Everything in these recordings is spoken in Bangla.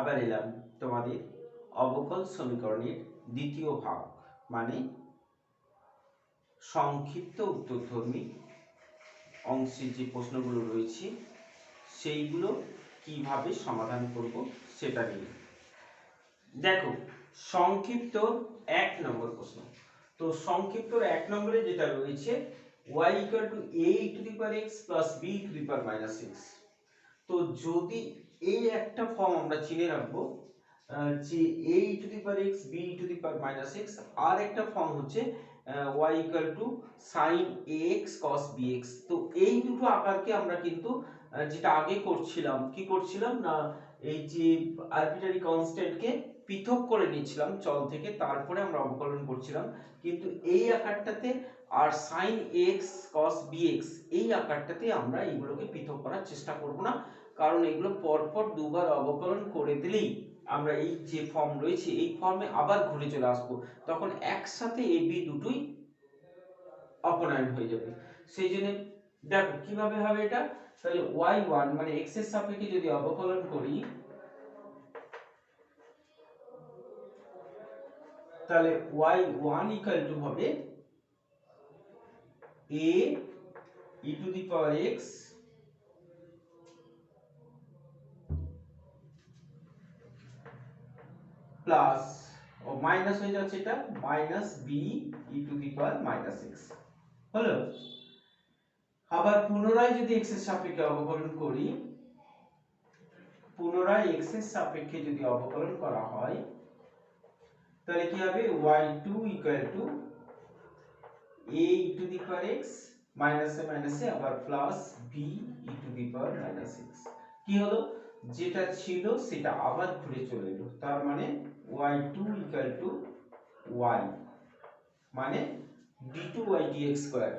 আবার এলাম তোমাদের অবকল সমীকরণের দ্বিতীয় ভাগ মানে সংক্ষিপ্ত উত্তরধর্মী অংশে যে প্রশ্নগুলো রয়েছে সেইগুলো কিভাবে সমাধান করব সেটা নিয়ে। দেখো, সংক্ষিপ্ত 1 নম্বর প্রশ্ন। তো সংক্ষিপ্ত 1 নম্বরে যেটা রয়েছে y equal to a to the power x plus b to the power minus x। তো যদি এই একটা ফর্ম আমরা চিনে রাখবো যে a to the power x b to the power minus x, আর একটা ফর্ম হচ্ছে y equal to sin ax cos bx। তো এই দুটো আকারকে আমরা কিন্তু যেটা আগে করছিলাম কি করছিলাম না, এই যে আরবিট্রারি কনস্ট্যান্টকে পৃথক করে নিয়েছিলাম চল থেকে, তারপরে আমরা অবকলন করছিলাম। কিন্তু এই আকারটাতে আর sin x cos bx এই আকারটাতে আমরা এগুলোকে পৃথক করার চেষ্টা করব না, কারণ এগুলো পরপর দুবার অবকলন করে দিলেই আমরা এই যে ফর্ম রয়েছে এই ফর্মে আবার ঘুরে চলে আসবো, তখন একসাথে এ বি দুটোই অপনয়ন হয়ে যাবে। সেই জন্য দেখো কিভাবে হবে এটা। তাহলে y1 মানে x এর সাপেক্ষে যদি অবকলন করি, তাহলে y1 ইকুয়াল টু হবে a e to the power x plus ও মাইনাস হয়ে যাচ্ছে এটা minus b e to the power minus x হলো। আবার পুনরায় যদি x এর সাপেক্ষে অবকলন করি, পুনরায় x এর সাপেক্ষে যদি অবকলন করা হয় তাহলে কি হবে y2 equal to a e to the power x মাইনাসে আবার plus b e to the power minus x। কি হলো, যেটা ছিল সেটা আবার ঘুরে চলে এলো, তার মানে y2 ইকুয়াল টু y মানে d2y dx স্কয়ার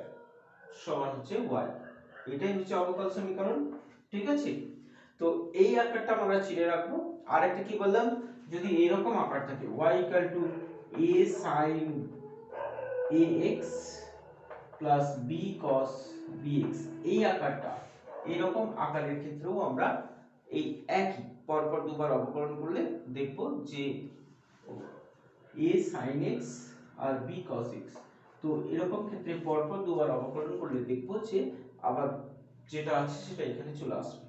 সমান হচ্ছে y। এটাই হচ্ছে অবকল সমীকরণ, ঠিক আছে। তো এই আকারটা আমরা চিনে রাখবো। আর একটা কি বললাম, যদি এরকম আকার থাকে y equal to a sin ax plus b cos bx, এই আকারটা এরকম আকারের ক্ষেত্রেও আমরা এই একই পরপর দুবার অবকলন করলে দেখব যে a sin x R b cos x। তো এরকম ক্ষেত্রে পরপর দুবার অবকলন করলে দেখব যে আবার যেটা আছে সেটা এখানে চলে আসবে।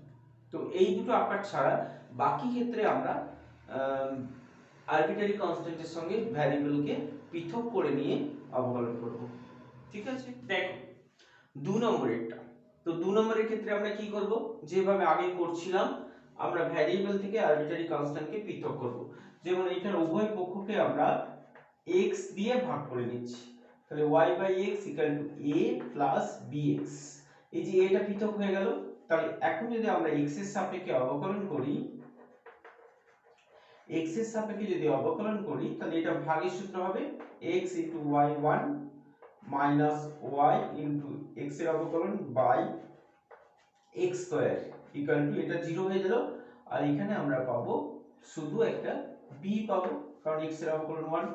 তো এই দুটো আকার ছাড়া বাকি ক্ষেত্রে আমরা আরবিট্রারি কনস্ট্যান্টের সঙ্গে ভ্যারিয়েবলকে পৃথক করে নিয়ে অবকলন করব, ঠিক আছে। দেখো 2 নম্বরেরটা। তো 2 নম্বরের ক্ষেত্রে আমরা কি করব, যেভাবে আগে করছিলাম আমরা ভ্যারিয়েবল থেকে আরবিট্রারি কনস্ট্যান্টকে পৃথক করব। যেমন এটার উভয় পক্ষকে আমরা x দিয়ে ভাগ করে নিচ্ছি, তাহলে y by x equal to a plus bx। এই যে এটা পৃথক হয়ে গেল, তাহলে এখন যদি আমরা x এর সাপেক্ষে অবকলন করি, x এর সাপেক্ষে যদি অবকলন করি তাহলে এটা ভাগের সূত্র হবে x into y1 minus y into x এর অবকলন by x square equal to, এটা 0 হয়ে গেল। আর এখানে আমরা পাবো শুধু একটা b পাবো, কারণ x এর অবকলন 1।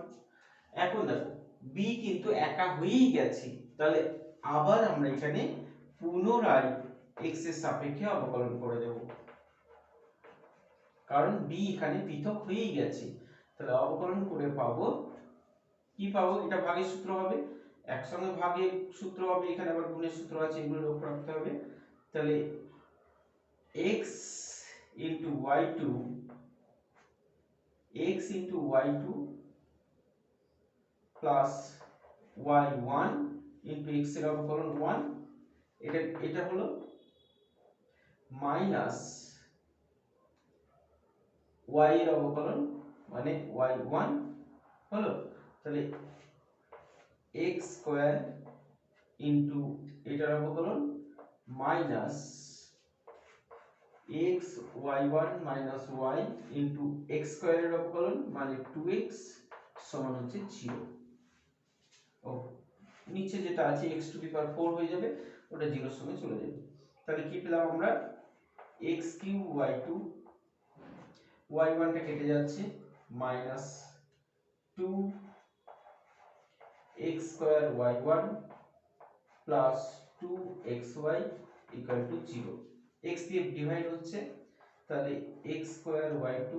এখন দেখো b কিন্তু একা হয়েই গেছে, তাহলে আবার আমরা এখানে পুনরায় x এর সাপেক্ষে অবকলন করে দেব, কারণ b এখানে পৃথক হয়েই গেছে। তাহলে অবকলন করে পাবো কি পাবো, এটা ভাগের সূত্র হবে, একসঙ্গে ভাগের সূত্র হবে, এখানে আবার গুণের সূত্র আছে, এগুলো লক্ষ্য রাখতে হবে। তাহলে x into y2 plus y1 into x এর অবকলন 1, এটা হলো মাইনাস y এর অবকলন মানে y1 হলো। তাহলে x স্কয়ার ইনটু এটার অবকলন minus x y1 minus y into x স্কয়ারের অবকলন মানে 2x সমান হচ্ছে 0। ও নিচে যেটা আছে x টু দি পাওয়ার 4 হয়ে যাবে, ওটা 0 এর সঙ্গে চলে যাবে। তাহলে কি পেলাম আমরা x কিউব y2, y1 টা কেটে যাচ্ছে minus 2 x square y1 plus 2xy equal to 0। x দিয়ে ডিভাইড হচ্ছে, তাহলে x square y2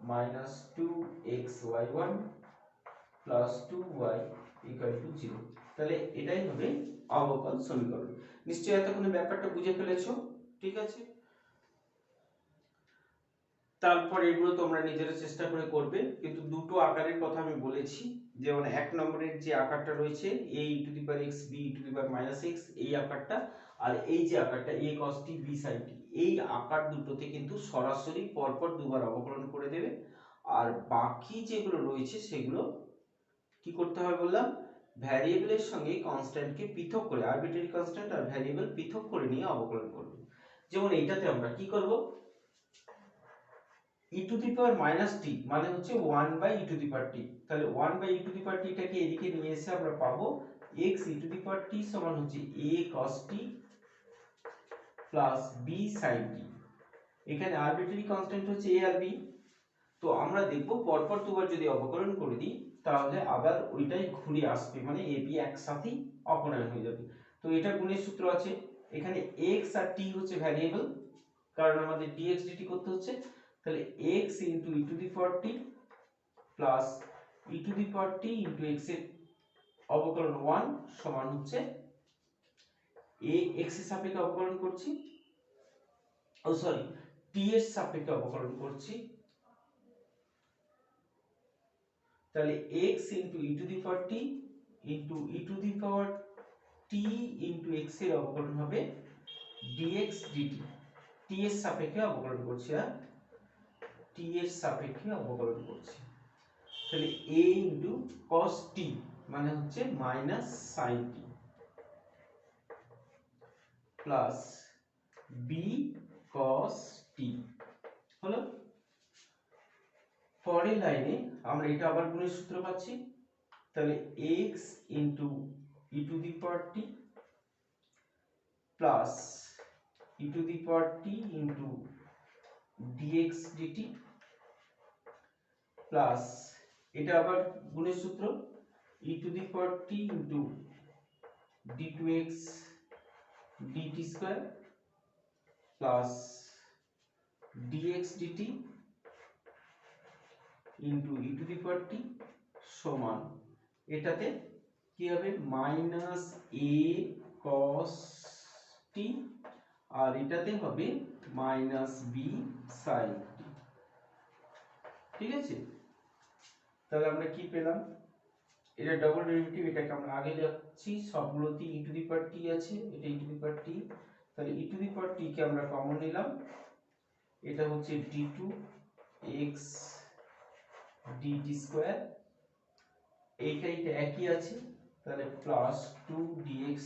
minus 2xy1 plus 2y equal to 0। তাহলে এটাই হবে অবকল সমীকরণ। নিশ্চয়ই এতক্ষণে ব্যাপারটা বুঝে ফেলেছো, ঠিক আছে? তারপর এগুলো তোমরা নিজেরা চেষ্টা করে করবে, কিন্তু দুটো আকারের কথা আমি বলেছি, যেমন 1 নম্বরের যে আকারটা রয়েছে a e to the power x b e to the power minus x, এই আকারটা, আর এই যে আকারটা a cos t b sin t, এই আকার দুটোতে কিন্তু সরাসরি পরপর দুবার অবকলন করে দেবে। আর বাকি যেগুলো রয়েছে সেগুলো কি করতে হবে বললাম, ভ্যারিয়েবলের সঙ্গে কনস্ট্যান্টকে পৃথক করে, আরবিট্রারি কনস্ট্যান্ট আর ভ্যারিয়েবল পৃথক করে নিয়ে অবকলন করবে। যেমন এইটাতে আমরা কি করব, e to the power minus T মানে হচ্ছে 1 by e to the power T, তাহলে 1 by e to the power টিটাকে এদিকে নিয়ে এসে আমরা পাবো x e to the power T সমান হচ্ছে a cos t plus b sin t। এখানে আরবিট্রারি কনস্ট্যান্ট হচ্ছে a আর b, তো আমরা দেখব পরপর দুবার যদি অবকলন করে দিই তাহলে আবার ওইটাই ঘুরে আসবে, মানে a b একসাথেই অপনয়ন হয়ে যাবে। তো এটা গুণের সূত্র আছে, এখানে x আর t হচ্ছে ভ্যারিয়েবল, কারণ আমাদের dx dt করতে হচ্ছে, তাহলে x into E to the power T plus E to the power T into x এর অবকলন 1 সমান হচ্ছে a x এর সাপেক্ষে অবকলন করছি, ও সরি t এর সাপেক্ষে অবকলন করছি, তাহলে x into E to the power T into E to the power T into x এর অবকলন হবে dx dt, t এর সাপেক্ষে অবকলন করছি, আর t এর সাপেক্ষে অবকলন করছি, তাহলে a ইন্টু cos t মানে হচ্ছে minus sin t plus b cos t হলো। পরের লাইনে আমরা এটা আবার গুণের সূত্র পাচ্ছি, তাহলে x into E to the power T plus E to the power T into dx dt plus এটা আবার গুণের সূত্র E to the power T into d2x dt square plus dx dt into E to the power T সমান, এটাতে কি হবে মাইনাস a cos t, আর এটাতে হবে মাইনাস b sin t, ঠিক আছে? তাহলে আমরা কি পেলাম, এটা ডাবল ডেরিভেটিভ, এটাকে আমরা আগে যাচ্ছি, সবগুলোতে ই টু দি পাওয়ার টি আছে, এটা ই টু দি পাওয়ার টি, তাহলে ই টু দি পাওয়ার টি কে আমরা কমন নিলাম, এটা হচ্ছে d2x dt স্কয়ার, এইটা একই আছে, তাহলে প্লাস 2dx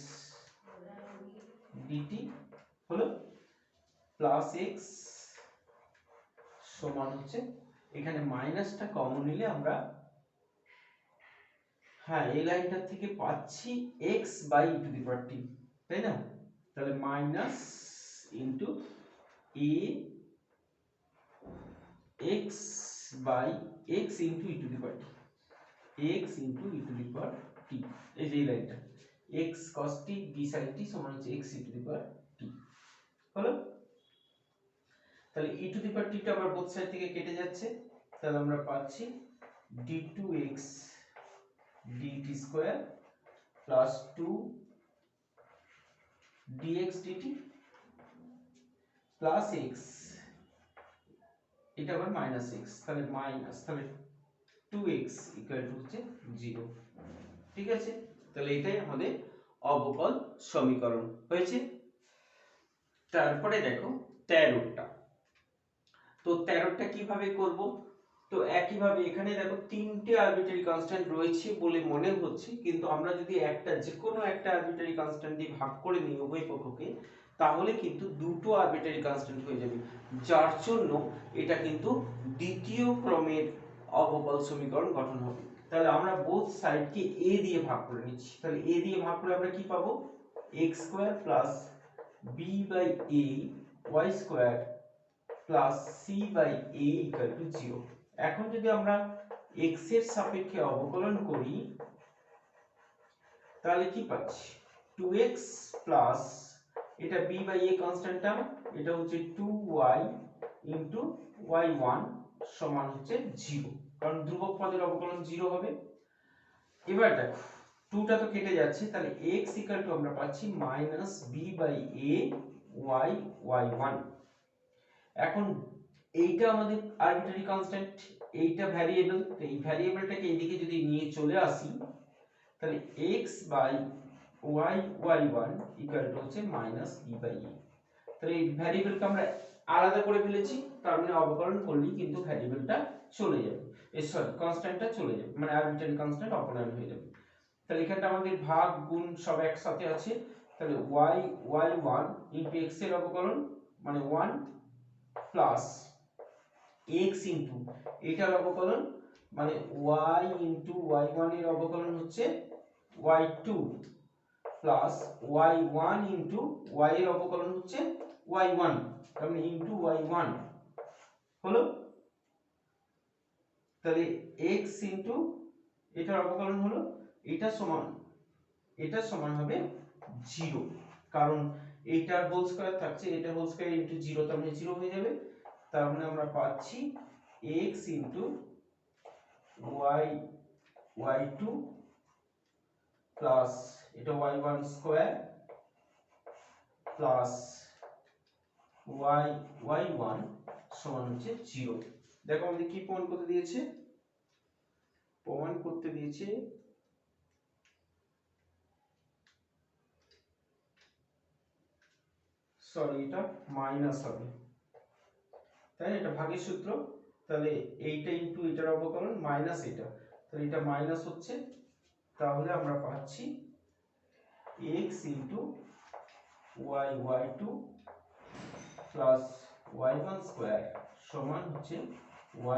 dt হলো প্লাস x সমান হচ্ছে, এখানে মাইনাসটা কমন নিলে আমরা, হ্যাঁ এই লাইনটা থেকে পাচ্ছি x by E to the power T, তাই না? তাহলে minus into a x by x into E to the power T, x into E to the power T, এই যে এই লাইনটা x cos t b sin t সমান হচ্ছে x E to the power টি হলো। তাহলে ই টু দি পাওয়ার টি টা আবার বোথ সাইড থেকে কেটে যাচ্ছে, তাহলে আমরা পাচ্ছি d2x dt square plus 2 dx dt plus x, এটা আবার মাইনাস x, তাহলে মাইনাস, তাহলে 2x ইকুয়াল টু হচ্ছে 0, ঠিক আছে? তাহলে এটাই আমাদের অবকল সমীকরণ হয়েছে। তারপরে দেখো 13টা, তো 13টা কিভাবে করব, তো একইভাবে এখানে দেখো তিনটে আরবিট্রারি কনস্ট্যান্ট রয়েছে বলে মনে হচ্ছে, কিন্তু আমরা যদি একটা যে কোনো একটা আরবিট্রারি কনস্ট্যান্ট দিয়ে ভাগ করে নিই উভয় পক্ষকে, তাহলে কিন্তু দুটো আরবিট্রারি কনস্ট্যান্ট হয়ে যাবে, যার জন্য এটা কিন্তু দ্বিতীয় ক্রমের অবকল সমীকরণ গঠন হবে। তাহলে আমরা বোথ সাইডকে a দিয়ে ভাগ করে নিচ্ছি, তাহলে a দিয়ে ভাগ করে আমরা কি পাবো, x square plus b by a y square plus c by a equal to 0। এখন যদি আমরা x এর সাপেক্ষে অবকলন করি তাহলে কি পাচ্ছি, 2x প্লাস এটা b by a constant term, এটা হচ্ছে 2y ইনটু y1 সমান হচ্ছে 0, কারণ ধ্রুবক পদের অবকলন 0 হবে। এবার দেখো 2টা তো কেটে যাচ্ছে, তাহলে x ইকুয়াল টু আমরা পাচ্ছি minus B by A Y Y one. এখন এইটা আমাদের আরবিটারি কনস্ট্যান্ট, এইটা ভ্যারিয়েবল, তো এই ভ্যারিয়েবলটাকে এইদিকে যদি নিয়ে চলে আসি তাহলে x by Y Y one equal to হচ্ছে মাইনাস বি বাই এ। তাহলে এই ভ্যারিয়েবলকে আমরা আলাদা করে ফেলেছি, তার মানে অবকলন করলেই কিন্তু ভ্যারিয়েবলটা চলে যাবে, সরি কনস্ট্যান্টটা চলে যাবে, মানে আরবিটারি কনস্ট্যান্ট অপনয়ন হয়ে যাবে। তাহলে এখানটা আমাদের ভাগ গুণ সব একসাথে আছে, তাহলে y y1 ইনটু x এর অবকলন মানে 1 প্লাস x ইনটু এটার অবকলন মানে y ইনটু y1 এর অবকলন হচ্ছে y2 plus y1 into y এর অবকলন হচ্ছে y1, তার মানে ইনটু y1 হলো। তাহলে x ইনটু এটার অবকলন হলো, এটা সমান হবে 0, কারণ এইটার হোল স্কয়ার থাকছে, এটা হোল স্কয়ার ইনটু 0, তার মানে 0 হয়ে যাবে। তার মানে আমরা পাচ্ছি x into y y2 plus এটা y1 square plus y y1 সমান হচ্ছে 0। দেখো আমাদের কি প্রমাণ করতে দিয়েছে, সরি এটা মাইনাস হবে, তাই না, এটা ভাগের সূত্র, তাহলে এইটা ইনটু এটার অবকলন মাইনাস এটা, তাহলে এটা মাইনাস হচ্ছে, তাহলে আমরা পাচ্ছি x into y y2 plus y1 square সমান হচ্ছে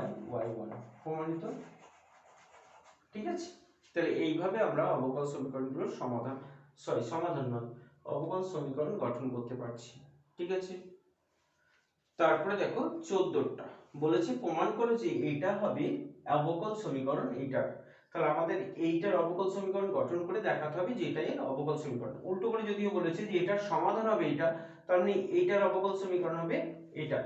y y1, প্রমাণিত। ঠিক আছে, তাহলে এইভাবে আমরা অবকল সমীকরণগুলোর সমাধান নয়, অবকল সমীকরণ গঠন করতে পারছি। ঠিক আছে, তারপরে দেখো 14টা বলেছে প্রমাণ করো যে এটা হবে অবকল সমীকরণ এইটার। তাহলে আমাদের এইটার অবকল সমীকরণ গঠন করে দেখাতে হবে যে এটাই অবকল সমীকরণ। উল্টো করে যদিও বলেছে যে এটার সমাধান হবে এটা, তার মানে এইটার অবকল সমীকরণ হবে এটা।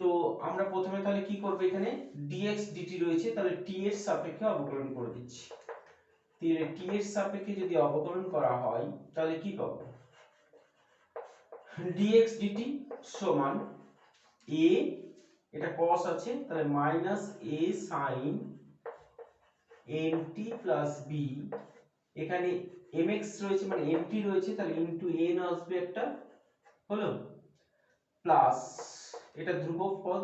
তো আমরা প্রথমে তাহলে কি করব, এখানে dx dt রয়েছে, তাহলে t এর সাপেক্ষে অবকলন করে দিচ্ছি। t এর সাপেক্ষে যদি অবকলন করা হয় তাহলে কি পাবো, dx dt সমান a, এটা cos আছে তাহলে minus a sin nt plus b, এখানে mx রয়েছে মানে mt রয়েছে, তাহলে ইনটু n আসবে একটা, হলো, প্লাস এটা ধ্রুবক পদ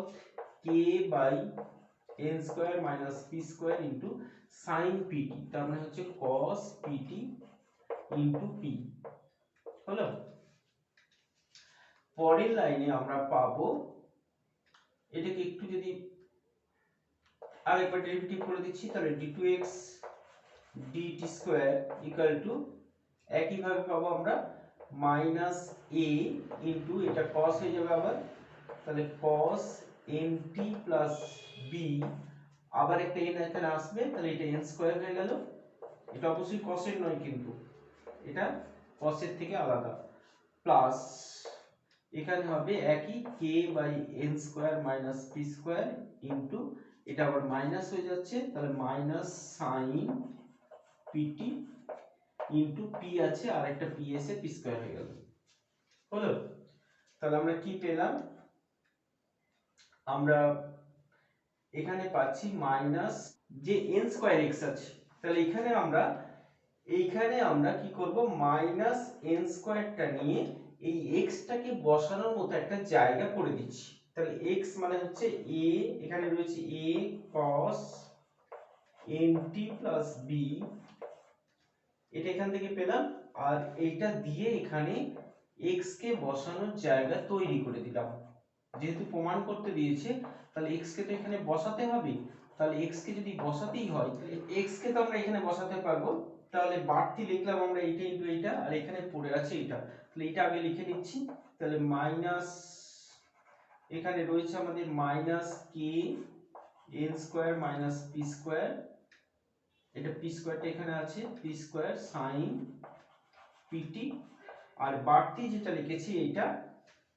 k by n square minus p square into sin pt, তার মানে হচ্ছে cos pt ইনটু p, হলো। পরের লাইনে আমরা পাবো, এটাকে একটু যদি আরেকবার ডেরিভেটিভ করে দিচ্ছি, তাহলে d2x dt square equal two একই ভাবে পাবো আমরা মাইনাস a ইনটু এটা cos হয়ে যাবে আবার, তাহলে cos nt প্লাস b, আবার একটা n এখানে আসবে, তাহলে এটা n স্কয়ার হয়ে গেল, এটা অবশ্যই cos এর নয় কিন্তু এটা cos এর থেকে আলাদা, প্লাস এখানে হবে একই k by n square minus p square into এটা আবার মাইনাস হয়ে যাচ্ছে, তাহলে minus sin pt into p আছে আর একটা p এসে p স্কয়ার হয়ে গেল, হলো। তাহলে আমরা কি পেলাম, আমরা এখানে পাচ্ছি মাইনাস যে n স্কয়ার x আছে, তাহলে এইখানে আমরা কি করব, মাইনাস n স্কয়ারটা নিয়ে এই x টাকে বসানোর মতো একটা জায়গা করে দিচ্ছি। তাহলে x মানে হচ্ছে a, এখানে রয়েছে a cos nt plus b, এটা এখান থেকে পেলাম, আর এইটা দিয়ে এখানে x কে বসানোর জায়গা তৈরি করে দিলাম। যেহেতু প্রমাণ করতে দিয়েছে তাহলে x কে তো এখানে বসাতে হবে, তাহলে x কে যদি বসাতেই হয় তাহলে x কে তো আমরা এখানে বসাতে পারবো, তাহলে বাড়তি লিখলাম আমরা এইটা ইনটু এইটা, আর এখানে পড়ে আছে এটা, তাহলে এটা আগে লিখে নিচ্ছি, তাহলে মাইনাস এখানে রয়েছে আমাদের minus k n square minus p square, এটা p স্কয়ারটা এখানে আছে p স্কয়ার sin pt, আর বাড়তি যেটা লিখেছি এইটা,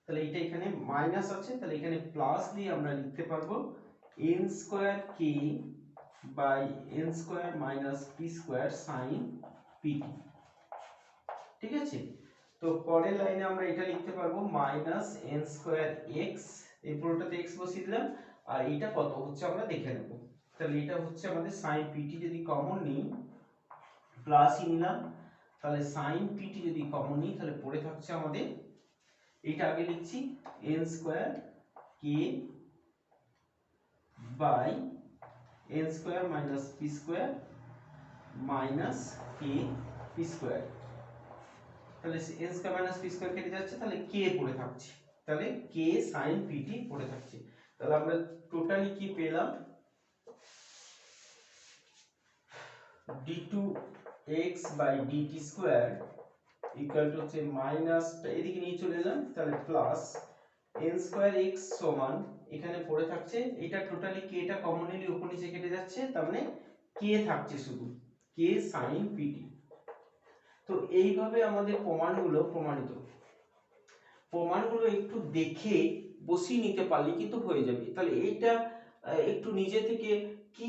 তাহলে এইটা এখানে মাইনাস আছে তাহলে এখানে প্লাস দিয়ে আমরা লিখতে পারবো N square K by N square minus P square sine PT. ঠিক আছে, তো পরের লাইনে আমরা এটা লিখতে পারবো মাইনাস এন স্কোয়ার এক্স, এই পুরোটাতে এক্স বসিয়ে দিলাম, আর এটা কত হচ্ছে আমরা দেখে নেব। তাহলে এটা হচ্ছে আমাদের সাইন পিটি, যদি কমন নিই প্লাসই নিলাম, তাহলে সাইন পিটি যদি কমন নিই তাহলে পড়ে থাকছে আমাদের, এটা আগে লিখছি N square K by N square minus P square minus K P square, তাহলে N square minus P square কেটে যাচ্ছে, তাহলে কে পড়ে থাকছে, তাহলে কে সাইন পিটি পড়ে থাকছে। তাহলে আমরা টোটালি কি পেলাম, d2x by dt square equal to হচ্ছে মাইনাস, এদিকে নিয়ে চলে এলাম, তাহলে প্লাস n স্কোয়ার x সমান এখানে পড়ে থাকছে, এটা টোটালি k টা কমন নিলে উপর নিচে কেটে যাচ্ছে, তার মানে k থাকছে শুধু, k sin pt। তো এইভাবে আমাদের প্রমাণগুলো একটু দেখে বসিয়ে নিতে পারলে কিন্তু হয়ে যাবে। তাহলে এইটা একটু নিজে থেকে কি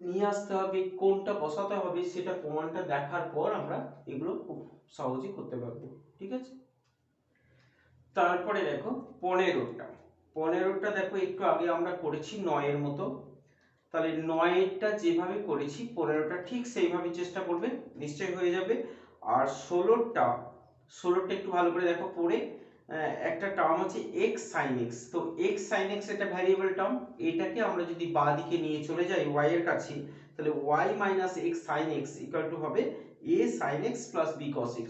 নিয়ে আসতে হবে, কোনটা বসাতে হবে, সেটা প্রমাণটা দেখার পর আমরা এগুলো খুব সহজে করতে পারবো। ঠিক আছে, তারপরে দেখো 15টা দেখো একটু আগে আমরা করেছি 9 মতো, তাহলে 9টা যেভাবে করেছি 15টা ঠিক সেইভাবে চেষ্টা করবে, নিশ্চয়ই হয়ে যাবে। আর 16টা একটু ভালো করে দেখো পড়ে, একটা টার্ম আছে x sin x, তো x sin x এটা ভ্যারিয়েবল টার্ম, এটাকে আমরা যদি বাঁ দিকে নিয়ে চলে যাই y এর কাছে, তাহলে y minus x sin x equal to হবে a sin x plus b cos x।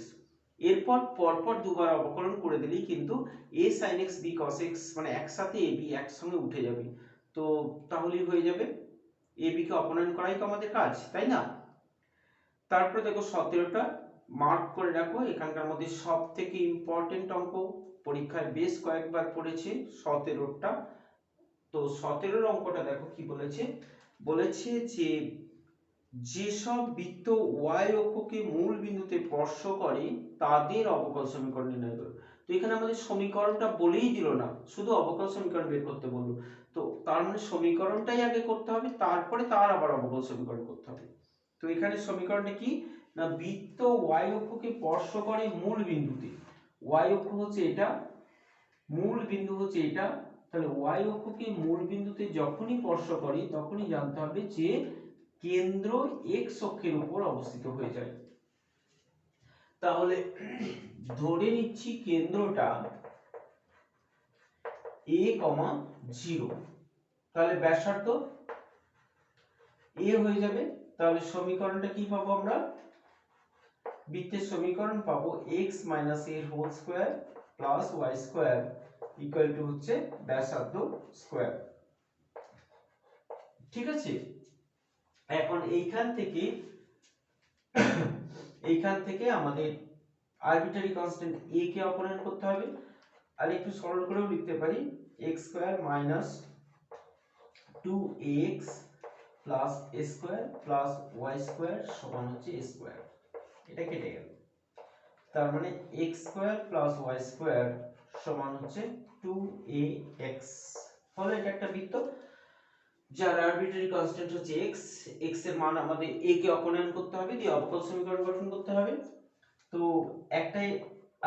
এরপর পরপর দুবার অবকলন করে দিলেই কিন্তু a sin x b cos x মানে একসাথে a b একসঙ্গে উঠে যাবে, তো তাহলেই হয়ে যাবে, a b কে অপনয়ন করাই তো আমাদের কাজ, তাই না। তারপরে দেখো 17টা মার্ক করে রাখো, এখানকার মধ্যে সব থেকে ইম্পর্টেন্ট অঙ্ক, পরীক্ষায় বেশ কয়েকবার পড়েছে 17টা। তো 17 অঙ্কটা দেখো কি বলেছে, বলেছে যে যেসব বৃত্ত y অক্ষকে মূল বিন্দুতে স্পর্শ করে তাদের অবকল সমীকরণ নির্ণয় করো। তো এখানে আমাদের সমীকরণটা বলেই দিল না, শুধু অবকল সমীকরণ বের করতে বললো, তো তার মানে সমীকরণটাই আগে করতে হবে, তারপরে তার আবার অবকল সমীকরণ করতে হবে। তো এখানে সমীকরণটা কি না, বৃত্ত y অক্ষকে স্পর্শ করে মূল বিন্দুতে, y অক্ষ হচ্ছে এটা, মূল বিন্দু হচ্ছে এটা, তাহলে y অক্ষকে মূল বিন্দুতে যখনই স্পর্শ করে তখনই জানতে হবে যে কেন্দ্র x অক্ষের উপর অবস্থিত হয়ে যায়। তাহলে ধরে নিচ্ছি কেন্দ্রটা a, 0, তাহলে ব্যাসার্ধ a হয়ে যাবে। তাহলে সমীকরণটা কি পাবো আমরা, বৃত্তের সমীকরণ পাবো x minus a whole square plus y square equal to হচ্ছে ব্যাসার্ধ স্কয়ার। ঠিক আছে, এখন এইখান থেকে আমাদের আরবিটারি কনস্ট্যান্ট a কে অপনয়ন করতে হবে, আর একটু সরল করেও লিখতে পারি x square minus 2ax plus a square plus y square সমান হচ্ছে a স্কয়ার, এটা কেটে গেল, তার মানে x square plus y square সমান হচ্ছে 2ax। হলো এটা একটা বৃত্ত যার আরবিট্রারি কনস্ট্যান্ট হচ্ছে x, x এর মান আমাদের a কে অপনয়ন করতে হবে, দিয়ে অবকল সমীকরণ গঠন করতে হবে। তো একটাই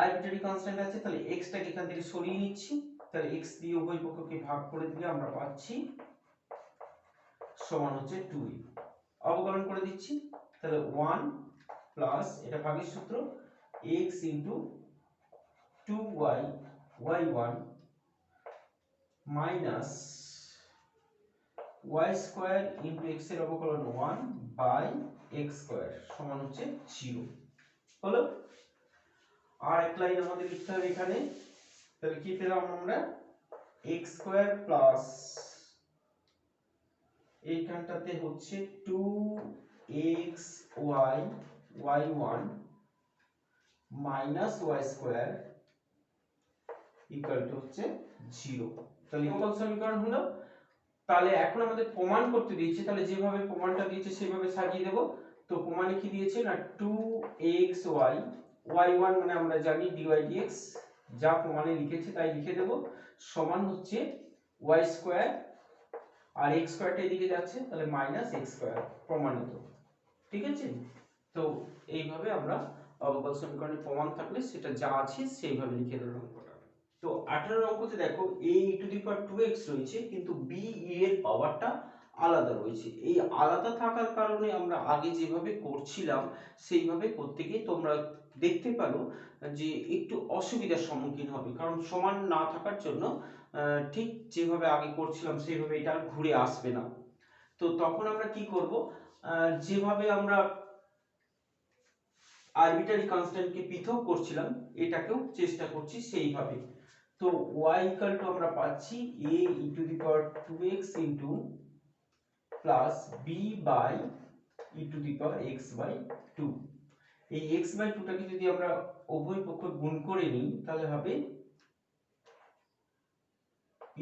আরবিট্রারি কনস্ট্যান্ট আছে, তাহলে x টাকে এখান থেকে সরিয়ে নিচ্ছি, তাহলে x দিয়ে উভয় পক্ষকে ভাগ করে দিলে আমরা পাচ্ছি সমান হচ্ছে 2a, অবকলন করে দিচ্ছি, তাহলে 1 প্লাস এটা ভাগের সূত্র x into 2y y1 minus y square into x এর অবকলন 1 বাই x স্কয়ার সমান হচ্ছে 0। হলো, আর এক লাইন আমাদের লিখতে হবে এখানে, তাহলে কি পেলাম আমরা, x স্কয়ার প্লাস এইখানটাতে হচ্ছে 2xy y1 minus y square equal to হচ্ছে 0। তাহলে অবকল সমীকরণ হলো। তাহলে এখন আমাদের প্রমাণ করতে দিয়েছে, তাহলে যেভাবে প্রমাণটা দিয়েছে সেভাবে সাজিয়ে দেব। তো প্রমাণে কি দিয়েছে না 2xy y1 মানে আমরা জানি dy dx, যা প্রমাণে লিখেছে তাই লিখে দেব, সমান হচ্ছে y স্কয়ার আর x স্কয়ারটা এদিকে যাচ্ছে, তাহলে মাইনাস x স্কয়ার প্রমাণিত। ঠিক আছে, তো এইভাবে আমরা অবকল সমীকরণের প্রমাণ থাকলে সেটা যা আছে সেইভাবে লিখে দেব অঙ্কটা। তো 18 অঙ্কতে দেখো a e2x রয়েছে, কিন্তু b e এর পাওয়ারটা আলাদা রয়েছে। এই আলাদা থাকার কারণে আমরা আগে যেভাবে করছিলাম সেইভাবে করতে গিয়ে তোমরা দেখতে পারো যে একটু অসুবিধার সম্মুখীন হবে, কারণ সমান না থাকার জন্য ঠিক যেভাবে আগে করছিলাম সেইভাবে এটা আর ঘুরে আসবে না। তো তখন আমরা কি করব, যেভাবে আমরা আরবিটারি কনস্ট্যান্টকে পৃথক করছিলাম এটাকেও চেষ্টা করছি সেইভাবে। তো y ইকুয়াল টু আমরা পাচ্ছি a e to the power 2x into plus b by e to the power x by 2। এই x বাই 2 টাকে যদি আমরা উভয় পক্ষ গুণ করে নিই তাহলে হবে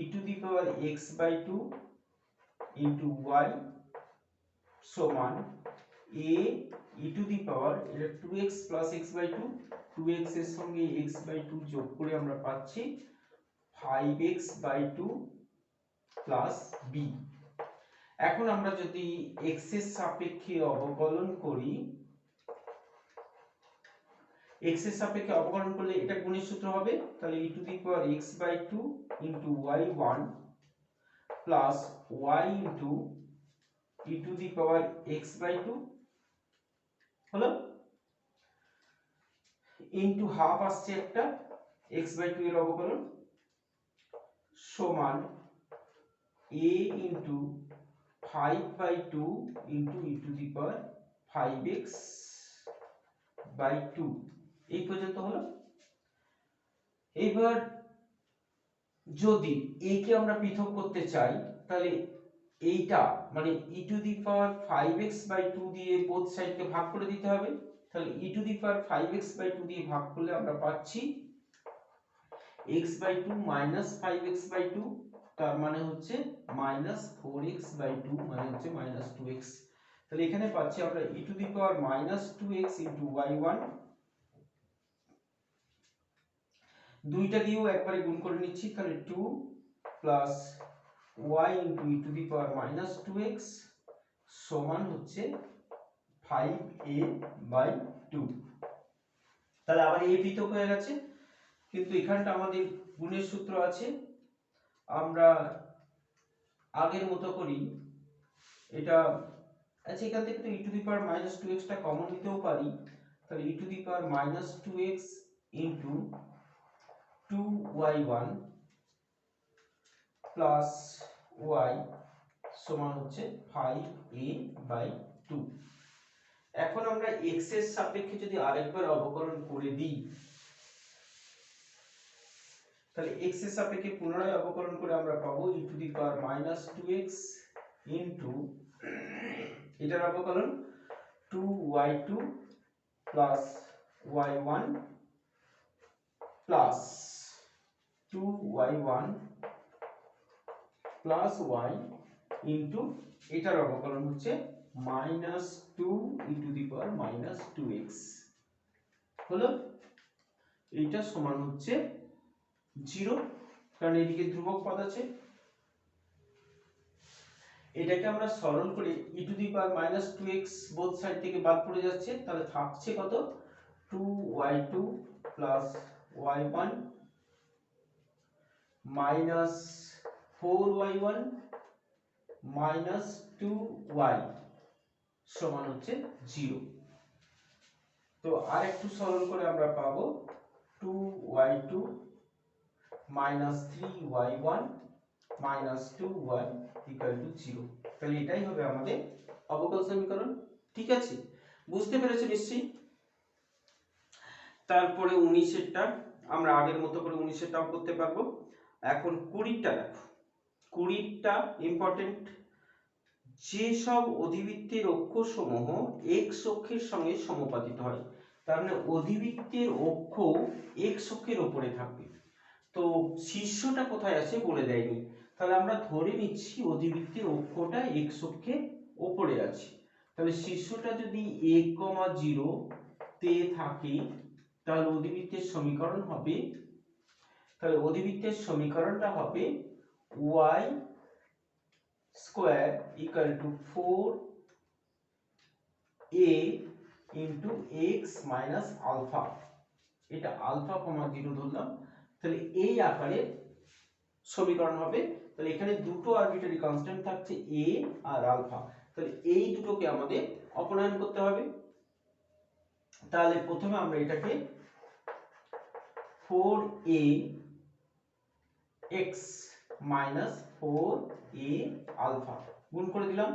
e to the power x by 2 into y সমান a e to the power এটা 2x plus x by 2, 2x এর সঙ্গে x বাই 2 যোগ করে আমরা পাচ্ছি 5x বাই 2 প্লাস b। এখন আমরা যদি x এর সাপেক্ষে অবকলন করি, x এর সাপেক্ষে অবকলন করলে এটা গুণের সূত্র হবে, তাহলে e to the power x by 2 into y1 plus y into e to the power x by 2 হলো, ইনটু হাফ আসছে একটা x বাই 2 এর অবকলন সমান a into 5 by 2 into e to the power 5x by 2। এই পর্যন্ত হলো। এবার যদি a কে আমরা পৃথক করতে চাই তাহলে এইটা মানে e to the power 5x by 2 দিয়ে বোথ সাইডকে ভাগ করে দিতে হবে। তাহলে e to the power 5x by 2 দিয়ে ভাগ করলে আমরা পাচ্ছি x by 2 minus 5x by 2, তার মানে হচ্ছে মাইনাস 4x বাই 2 মানে হচ্ছে মাইনাস 2x। তাহলে এখানে পাচ্ছি আমরা e to the power minus 2x into y1, দুইটা দিয়েও একবারে গুণ করে নিচ্ছি, তাহলে 2 plus y into e to the power minus 2x সমান হচ্ছে 5a বাই 2। তাহলে আবার a পৃথক হয়ে গেছে, কিন্তু এখানটা আমাদের গুণের সূত্র আছে, আমরা আগের মতো করি এটা। আচ্ছা, এখান থেকে তো e to the power minus 2x টা কমন নিতেও পারি, তাহলে e to the power minus 2x into 2y1 plus y সমান হচ্ছে 5a বাই 2। এখন আমরা x এর সাপেক্ষে যদি আরেকবার অবকলন করে দিই, তাহলে x এর সাপেক্ষে পুনরায় অবকলন করে আমরা পাবো e to the power minus 2x into এটার অবকলন 2y2 plus y1 plus 2y1 plus y into এটার অবকলন হচ্ছে minus 2 E to the power minus 2x হলো। এইটা সমান হচ্ছে 0, কারণ এদিকে ধ্রুবক পদ আছে। এটাকে আমরা সরল করে e to the power minus 2x both side থেকে বাদ পড়ে যাচ্ছে, তাহলে থাকছে কত 2y2 plus y1 minus 4y1 minus 2y সমান হচ্ছে 0। তো আর একটু সরল করে আমরা পাবো 2y2 minus 3y1 minus 2y equal to 0। তাহলে এটাই হবে আমাদের অবকল সমীকরণ। ঠিক আছে, বুঝতে পেরেছো নিশ্চয়ই। তারপরে 19 এরটা আমরা আগের মতো করে 19 এরটাও করতে পারবো। এখন 20টা দেখো, 20টা ইম্পর্টেন্ট। যেসব অধিবৃত্তের অক্ষসমূহ x অক্ষের সঙ্গে সমাপতিত হয়, তার মানে অধিবৃত্তের অক্ষ x অক্ষের উপরে থাকবে। তো শীর্ষটা কোথায় আছে বলে দেয়নি, তাহলে আমরা ধরে নিচ্ছি অধিবৃত্তের অক্ষটা x অক্ষের উপরে আছে। তাহলে শীর্ষটা যদি a, 0 তে থাকে তাহলে অধিবৃত্তের সমীকরণ হবে, তাহলে অধিবৃত্তের সমীকরণটা হবে y square equal to 4a into X minus alpha, এটা আলফা কমা 0 ধরলাম, তাহলে এই আকারে সমীকরণ হবে। তাহলে এখানে দুটো আরবিটারি কনস্ট্যান্ট থাকছে a আর আলফা, তাহলে এই দুটোকে আমাদের অপনয়ন করতে হবে। তাহলে প্রথমে আমরা এটাকে 4a x minus 4a alpha গুণ করে দিলাম।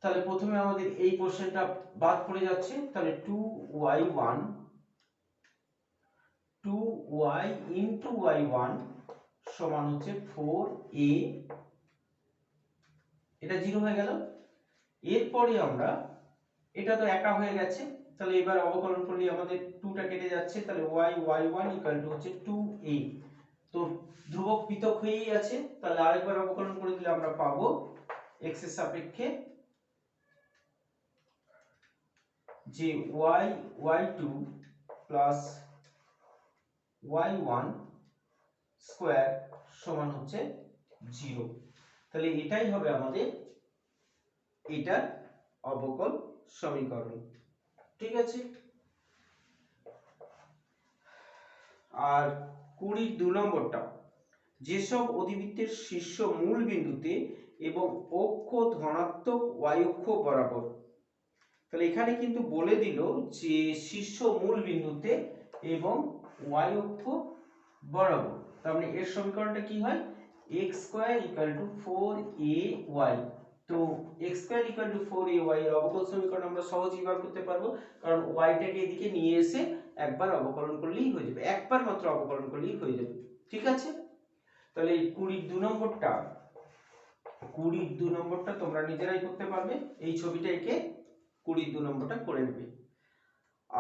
তাহলে প্রথমে আমাদের এই পোরশনটা বাদ পড়ে যাচ্ছে, তাহলে 2y ইন্টু y1 সমান হচ্ছে 4a, এটা 0 হয়ে গেল। এরপরে আমরা, এটা তো একা হয়ে গেছে, তাহলে এবার অবকলন করলে আমাদের 2টা কেটে যাচ্ছে, তাহলে y1 ইকুয়াল টু হচ্ছে 2a, তো ধ্রুবক পৃথক হয়েই আছে, তাহলে আরেকবার অবকলন করে দিলে আমরা পাবো x এর সাপেক্ষে যে y2 প্লাস y1 স্কয়ার সমান হচ্ছে 0। তাহলে এটাই হবে আমাদের এটার অবকল সমীকরণ, ঠিক আছে। আর 22 নম্বরটা, যেসব অধিবৃত্তের শীর্ষ মূল বিন্দুতে এবং অক্ষ ধনাত্মক y অক্ষ বরাবর, তাহলে এখানে কিন্তু বলে দিল যে শীর্ষ মূল বিন্দুতে এবং y অক্ষ বরাবর, তার মানে এর সমীকরণটা কি হয়, x square equal two 4ay, তো x square equal two 4ay এর অবকল সমীকরণ আমরা সহজেই বার করতে পারবো, কারণ y টাকে এদিকে নিয়ে এসে একবার অবকলন করলেই হয়ে যাবে, একবার মাত্র অবকলন করলেই হয়ে যাবে, ঠিক আছে। তাহলে এই 22 নম্বরটা তোমরা নিজেরাই করতে পারবে, এই ছবিটা এঁকে 22 নম্বরটা করে নেবে।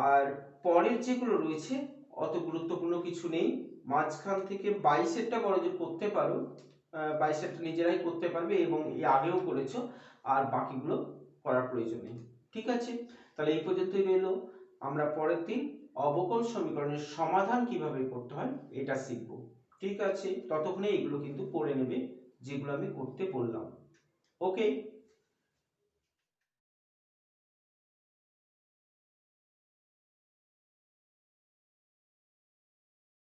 আর পরের যেগুলো রয়েছে অত গুরুত্বপূর্ণ কিছু নেই, মাঝখান থেকে 22এরটা বড় যে করতে পারো, 22এরটা নিজেরাই করতে পারবে এবং এই আগেও করেছো, আর বাকিগুলো করার প্রয়োজন নেই, ঠিক আছে। তাহলে এই পর্যন্তই রইলো, আমরা পরের দিন অবকল সমীকরণের সমাধান কিভাবে করতে হয় এটা শিখবো, ঠিক আছে। ততক্ষণে এগুলো কিন্তু করে নেবে যেগুলো আমি করতে বললাম, ওকে।